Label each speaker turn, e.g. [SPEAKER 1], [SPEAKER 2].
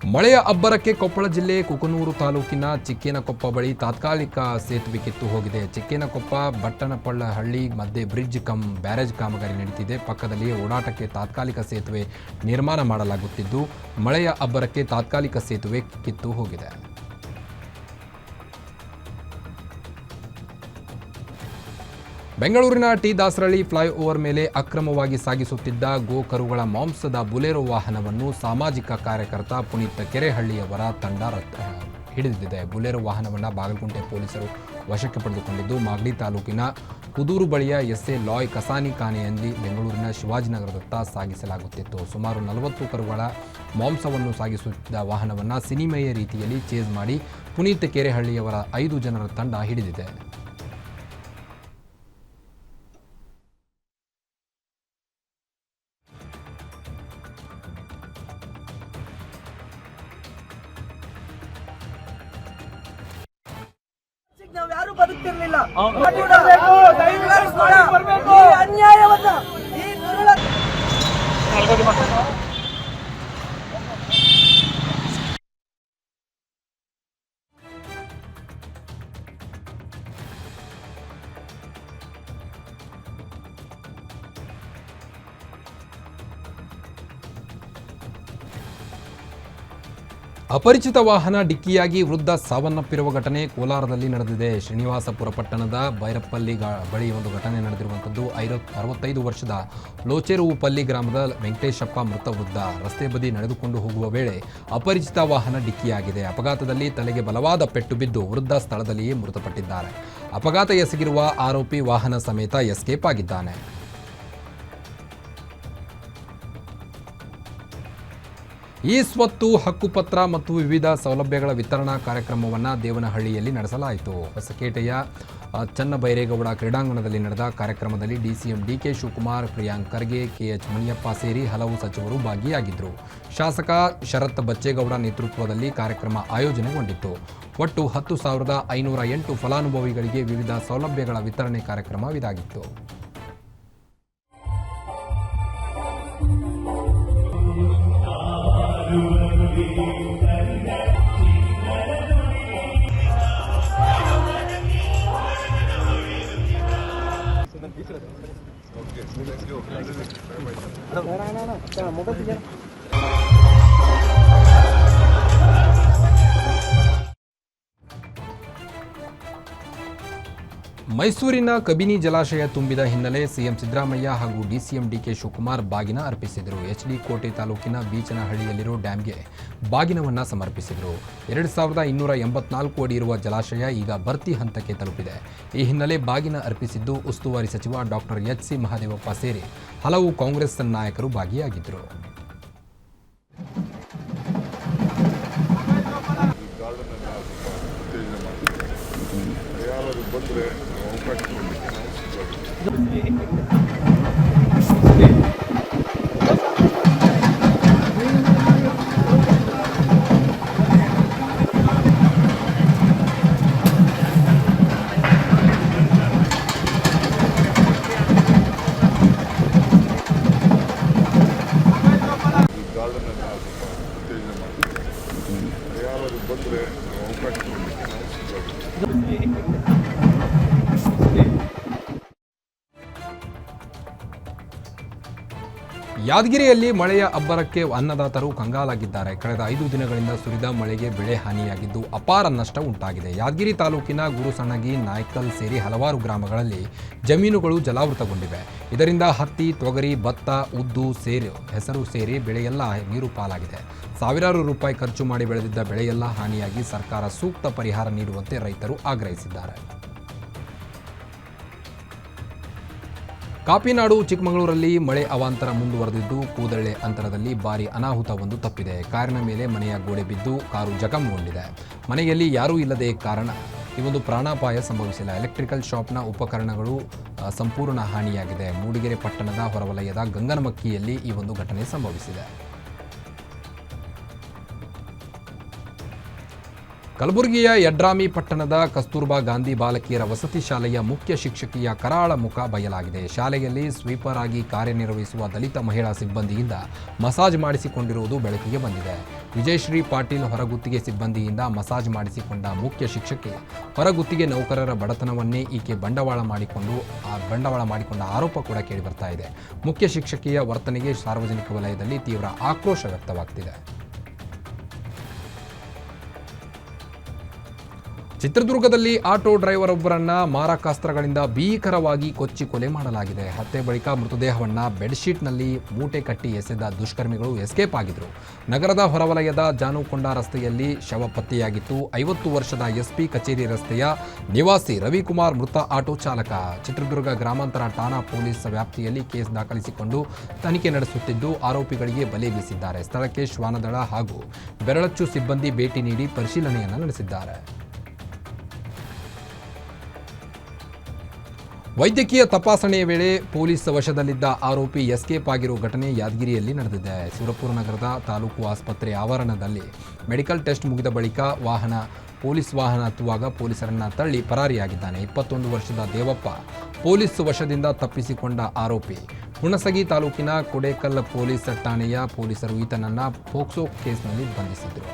[SPEAKER 1] ಮಳೆಯ ಅಬ್ಬರಕ್ಕೆ ಕೊಪ್ಪಳ ಜಿಲ್ಲೆ ಕುಕನೂರು ತಾಲೂಕಿನ ಚಿಕ್ಕೇನಕೊಪ್ಪ ಬಳಿ ತಾತ್ಕಾಲಿಕ ಸೇತುವೆ ಕಿತ್ತು ಹೋಗಿದೆ. ಚಿಕ್ಕೇನಕೊಪ್ಪ ಬಟ್ಟನಪಳ್ಳಹಳ್ಳಿ ಮಧ್ಯೆ ಬ್ರಿಡ್ಜ್ ಬ್ಯಾರೇಜ್ ಕಾಮಗಾರಿ ನಡೆಯುತ್ತಿದೆ. ಪಕ್ಕದಲ್ಲಿಯೇ ಓಡಾಟಕ್ಕೆ ತಾತ್ಕಾಲಿಕ ಸೇತುವೆ ನಿರ್ಮಾಣ ಮಾಡಲಾಗುತ್ತಿದ್ದು, ಮಳೆಯ ಅಬ್ಬರಕ್ಕೆ ತಾತ್ಕಾಲಿಕ ಸೇತುವೆ ಕಿತ್ತು ಹೋಗಿದೆ. ಬೆಂಗಳೂರಿನ ಟಿ ದಾಸರಳ್ಳಿ ಫ್ಲೈಓವರ್ ಮೇಲೆ ಅಕ್ರಮವಾಗಿ ಸಾಗಿಸುತ್ತಿದ್ದ ಗೋಕರುಗಳ ಮಾಂಸದ ಬುಲೆರೋ ವಾಹನವನ್ನು ಸಾಮಾಜಿಕ ಕಾರ್ಯಕರ್ತ ಪುನೀತ್ ಕೆರೆಹಳ್ಳಿಯವರ ತಂಡ ಹಿಡಿದಿದೆ. ಬುಲೆರೋ ವಾಹನವನ್ನು ಬಾಗಲಕೋಟೆ ಪೊಲೀಸರು ವಶಕ್ಕೆ ಪಡೆದುಕೊಂಡಿದ್ದು, ಮಾಗಡಿ ತಾಲೂಕಿನ ಕುದೂರು ಬಳಿಯ ಎಸ್ಎ ಲಾಯ್ ಕಸಾನಿ ಖಾನೆಯಲ್ಲಿ ಬೆಂಗಳೂರಿನ ಶಿವಾಜಿನಗರದತ್ತ ಸಾಗಿಸಲಾಗುತ್ತಿತ್ತು. ಸುಮಾರು 40 ಕರುಗಳ ಮಾಂಸವನ್ನು ಸಾಗಿಸುತ್ತಿದ್ದ ವಾಹನವನ್ನು ಸಿನಿಮೆಯ ರೀತಿಯಲ್ಲಿ ಚೇಸ್ ಮಾಡಿ ಪುನೀತ್ ಕೆರೆಹಳ್ಳಿಯವರ 5 ಜನರ ತಂಡ ಹಿಡಿದಿದೆ.
[SPEAKER 2] ನಾವು ಯಾರು ಬದುಕ್ತಿರ್ಲಿಲ್ಲ. ಅನ್ಯಾಯವನ್ನ
[SPEAKER 1] ಅಪರಿಚಿತ ವಾಹನ ಡಿಕ್ಕಿಯಾಗಿ ವೃದ್ಧ ಸಾವನ್ನಪ್ಪಿರುವ ಘಟನೆ ಕೋಲಾರದಲ್ಲಿ ನಡೆದಿದೆ. ಶ್ರೀನಿವಾಸಪುರ ಪಟ್ಟಣದ ಬೈರಪ್ಪಲ್ಲಿ ಬಳಿ ಒಂದು ಘಟನೆ ನಡೆದಿರುವಂಥದ್ದು. 65 ವರ್ಷದ ಲೋಚೆರುಪಲ್ಲಿ ಗ್ರಾಮದ ವೆಂಕಟೇಶಪ್ಪ ಮೃತ ವೃದ್ಧ ರಸ್ತೆ ಬದಿ ನಡೆದುಕೊಂಡು ಹೋಗುವ ವೇಳೆ ಅಪರಿಚಿತ ವಾಹನ ಡಿಕ್ಕಿಯಾಗಿದೆ. ಅಪಘಾತದಲ್ಲಿ ತಲೆಗೆ ಬಲವಾದ ಪೆಟ್ಟು ಬಿದ್ದು ವೃದ್ಧ ಸ್ಥಳದಲ್ಲಿಯೇ ಮೃತಪಟ್ಟಿದ್ದಾರೆ. ಅಪಘಾತ ಎಸಗಿರುವ ಆರೋಪಿ ವಾಹನ ಸಮೇತ ಎಸ್ಕೇಪ್ ಆಗಿದ್ದಾನೆ. ಈ ಸ್ವತ್ತು ಹಕ್ಕುಪತ್ರ ಮತ್ತು ವಿವಿಧ ಸೌಲಭ್ಯಗಳ ವಿತರಣಾ ಕಾರ್ಯಕ್ರಮವನ್ನು ದೇವನಹಳ್ಳಿಯಲ್ಲಿ ನಡೆಸಲಾಯಿತು. ಹೊಸಕೇಟೆಯ ಚನ್ನಬೈರೇಗೌಡ ಕ್ರೀಡಾಂಗಣದಲ್ಲಿ ನಡೆದ ಕಾರ್ಯಕ್ರಮದಲ್ಲಿ DCM DK Shivakumar, Priyank Kharge, KH Muniyappa ಸೇರಿ ಹಲವು ಸಚಿವರು ಭಾಗಿಯಾಗಿದ್ದರು. ಶಾಸಕ ಶರತ್ ಬಚ್ಚೇಗೌಡ ನೇತೃತ್ವದಲ್ಲಿ ಕಾರ್ಯಕ್ರಮ ಆಯೋಜನೆಗೊಂಡಿತ್ತು. ಒಟ್ಟು 10,508 ಫಲಾನುಭವಿಗಳಿಗೆ ವಿವಿಧ ಸೌಲಭ್ಯಗಳ ವಿತರಣೆ ಕಾರ್ಯಕ್ರಮ ಇದಾಗಿತ್ತು. ಮೈಸೂರಿನ ಕಬಿನಿ ಜಲಾಶಯ ತುಂಬಿದ ಹಿನ್ನೆಲೆ ಸಿಎಂ ಸಿದ್ದರಾಮಯ್ಯ ಹಾಗೂ ಡಿಸಿಎಂ ಡಿಕೆ ಶಿವಕುಮಾರ್ ಬಾಗಿನ ಅರ್ಪಿಸಿದರು. ಎಚ್ಡಿ ಕೋಟೆ ತಾಲೂಕಿನ ಬೀಚನಹಳ್ಳಿಯಲ್ಲಿರೋ ಡ್ಯಾಂಗೆ ಬಾಗಿನವನ್ನು ಸಮರ್ಪಿಸಿದರು. 2284 ಅಡಿ ಇರುವ ಜಲಾಶಯ ಈಗ ಭರ್ತಿ ಹಂತಕ್ಕೆ ತಲುಪಿದೆ. ಈ ಹಿನ್ನೆಲೆ ಬಾಗಿನ ಅರ್ಪಿಸಿದ್ದು ಉಸ್ತುವಾರಿ ಸಚಿವ ಡಾಕ್ಟರ್ ಎಚ್.ಸಿ. ಮಹದೇವಪ್ಪ ಸೇರಿ ಹಲವು ಕಾಂಗ್ರೆಸ್ ನಾಯಕರು ಭಾಗಿಯಾಗಿದ್ದರು.
[SPEAKER 3] ಬಂದರೆ ಅವಕಾಶ ಗಾರ್ಡನ್ ಉತ್ತೇಜನ ಮಾಡಿ ಯಾರಾದರೂ ಬಂದರೆ ಅವಕಾಶ
[SPEAKER 1] ಯಾದಗಿರಿಯಲ್ಲಿ ಮಳೆಯ ಅಬ್ಬರಕ್ಕೆ ಅನ್ನದಾತರು ಕಂಗಾಲಾಗಿದ್ದಾರೆ. ಕಳೆದ 5 ದಿನಗಳಿಂದ ಸುರಿದ ಮಳೆಗೆ ಬೆಳೆ ಹಾನಿಯಾಗಿದ್ದು ಅಪಾರ ನಷ್ಟ ಉಂಟಾಗಿದೆ. ಯಾದಗಿರಿ ತಾಲೂಕಿನ ಗುರುಸಣಗಿ, ನಾಯ್ಕಲ್ ಸೇರಿ ಹಲವಾರು ಗ್ರಾಮಗಳಲ್ಲಿ ಜಮೀನುಗಳು ಜಲಾವೃತಗೊಂಡಿವೆ. ಇದರಿಂದ ಹತ್ತಿ, ತೊಗರಿ, ಭತ್ತ, ಉದ್ದು, ಹೆಸರು ಸೇರಿ ಬೆಳೆಯೆಲ್ಲ ನೀರು ಪಾಲಾಗಿದೆ. ಸಾವಿರಾರು ರೂಪಾಯಿ ಖರ್ಚು ಮಾಡಿ ಬೆಳೆದಿದ್ದ ಬೆಳೆಯೆಲ್ಲ ಹಾನಿಯಾಗಿ ಸರ್ಕಾರ ಸೂಕ್ತ ಪರಿಹಾರ ನೀಡುವಂತೆ ರೈತರು ಆಗ್ರಹಿಸಿದ್ದಾರೆ. ಕಾಪಿನಾಡು ಚಿಕ್ಕಮಗಳೂರಲ್ಲಿ ಮಳೆ ಅವಾಂತರ ಮುಂದುವರೆದಿದ್ದು ಕೂದಳೆ ಅಂತರದಲ್ಲಿ ಭಾರಿ ಅನಾಹುತವೊಂದು ತಪ್ಪಿದೆ. ಕಾರಿನ ಮೇಲೆ ಮನೆಯ ಗೋಡೆ ಬಿದ್ದು ಕಾರು ಜಖಂಗೊಂಡಿದೆ. ಮನೆಯಲ್ಲಿ ಯಾರೂ ಇಲ್ಲದೆ ಕಾರಣ ಈ ಒಂದು ಪ್ರಾಣಾಪಾಯ ಸಂಭವಿಸಿಲ್ಲ. ಎಲೆಕ್ಟ್ರಿಕಲ್ ಶಾಪ್ನ ಉಪಕರಣಗಳು ಸಂಪೂರ್ಣ ಹಾನಿಯಾಗಿದೆ. ಮೂಡಿಗೆರೆ ಪಟ್ಟಣದ ಹೊರವಲಯದ ಗಂಗನಮಕ್ಕಿಯಲ್ಲಿ ಈ ಒಂದು ಘಟನೆ ಸಂಭವಿಸಿದೆ. ಕಲಬುರಗಿಯ ಯಡ್ರಾಮಿ ಪಟ್ಟಣದ ಕಸ್ತೂರ್ಬಾ ಗಾಂಧಿ ಬಾಲಕಿಯರ ವಸತಿ ಶಾಲೆಯ ಮುಖ್ಯ ಶಿಕ್ಷಕಿಯ ಕರಾಳ ಮುಖ ಬಯಲಾಗಿದೆ. ಶಾಲೆಯಲ್ಲಿ ಸ್ವೀಪರ್ ಆಗಿ ಕಾರ್ಯನಿರ್ವಹಿಸುವ ದಲಿತ ಮಹಿಳಾ ಸಿಬ್ಬಂದಿಯಿಂದ ಮಸಾಜ್ ಮಾಡಿಸಿಕೊಂಡಿರುವುದು ಬೆಳಕಿಗೆ ಬಂದಿದೆ. ವಿಜಯಶ್ರೀ ಪಾಟೀಲ್ ಹೊರಗುತ್ತಿಗೆ ಸಿಬ್ಬಂದಿಯಿಂದ ಮಸಾಜ್ ಮಾಡಿಸಿಕೊಂಡ ಮುಖ್ಯ ಶಿಕ್ಷಕಿ ಹೊರಗುತ್ತಿಗೆ ನೌಕರರ ಬಡತನವನ್ನೇ ಈಕೆ ಬಂಡವಾಳ ಮಾಡಿಕೊಂಡ ಆರೋಪ ಕೂಡ ಕೇಳಿಬರ್ತಾ ಇದೆ. ಮುಖ್ಯ ಶಿಕ್ಷಕಿಯ ವರ್ತನೆಗೆ ಸಾರ್ವಜನಿಕ ವಲಯದಲ್ಲಿ ತೀವ್ರ ಆಕ್ರೋಶ ವ್ಯಕ್ತವಾಗ್ತಿದೆ. ಚಿತ್ರದುರ್ಗದಲ್ಲಿ ಆಟೋ ಡ್ರೈವರ್ ಒಬ್ಬರನ್ನ ಮಾರಕಾಸ್ತ್ರಗಳಿಂದ ಭೀಕರವಾಗಿ ಕೊಚ್ಚಿ ಕೊಲೆ ಮಾಡಲಾಗಿದೆ. ಹತ್ಯೆ ಬಳಿಕ ಮೃತದೇಹವನ್ನು ಬೆಡ್ಶೀಟ್ನಲ್ಲಿ ಮೂಟೆ ಕಟ್ಟಿ ಎಸೆದ ದುಷ್ಕರ್ಮಿಗಳು ಎಸ್ಕೇಪ್ ಆಗಿದ್ರು. ನಗರದ ಹೊರವಲಯದ ಜಾನುಕೊಂಡ ರಸ್ತೆಯಲ್ಲಿ ಶವ ಪತ್ತೆಯಾಗಿತ್ತು. 50 ವರ್ಷದ ಎಸ್ಪಿ ಕಚೇರಿ ರಸ್ತೆಯ ನಿವಾಸಿ ರವಿಕುಮಾರ್ ಮೃತ ಆಟೋ ಚಾಲಕ. ಚಿತ್ರದುರ್ಗ ಗ್ರಾಮಾಂತರ ಠಾಣಾ ಪೊಲೀಸ್ ವ್ಯಾಪ್ತಿಯಲ್ಲಿ ಕೇಸ್ ದಾಖಲಿಸಿಕೊಂಡು ತನಿಖೆ ನಡೆಸುತ್ತಿದ್ದು ಆರೋಪಿಗಳಿಗೆ ಬಲೆ ಬೀಸಿದ್ದಾರೆ. ಸ್ಥಳಕ್ಕೆ ಶ್ವಾನದಳ ಹಾಗೂ ಬೆರಳಚ್ಚು ಸಿಬ್ಬಂದಿ ಭೇಟಿ ನೀಡಿ ಪರಿಶೀಲನೆಯನ್ನು ನಡೆಸಿದ್ದಾರೆ. ವೈದ್ಯಕೀಯ ತಪಾಸಣೆಯ ವೇಳೆ ಪೊಲೀಸ್ ವಶದಲ್ಲಿದ್ದ ಆರೋಪಿ ಎಸ್ಕೇಪ್ ಆಗಿರುವ ಘಟನೆ ಯಾದಗಿರಿಯಲ್ಲಿ ನಡೆದಿದೆ. ಸುರಪುರ ನಗರದ ತಾಲೂಕು ಆಸ್ಪತ್ರೆ ಆವರಣದಲ್ಲಿ ಮೆಡಿಕಲ್ ಟೆಸ್ಟ್ ಮುಗಿದ ಬಳಿಕ ಪೊಲೀಸ್ ವಾಹನ ಹತ್ತುವಾಗ ಪೊಲೀಸರನ್ನ ತಳ್ಳಿ ಪರಾರಿಯಾಗಿದ್ದಾನೆ. 21 ವರ್ಷದ ದೇವಪ್ಪ ಪೊಲೀಸ್ ವಶದಿಂದ ತಪ್ಪಿಸಿಕೊಂಡ ಆರೋಪಿ. ಹುಣಸಗಿ ತಾಲೂಕಿನ ಕೊಡೇಕಲ್ ಪೊಲೀಸ್ ಠಾಣೆಯ ಪೊಲೀಸರು ಈತನನ್ನ ಪೋಕ್ಸೋ ಕೇಸ್ನಲ್ಲಿ ಬಂಧಿಸಿದರು.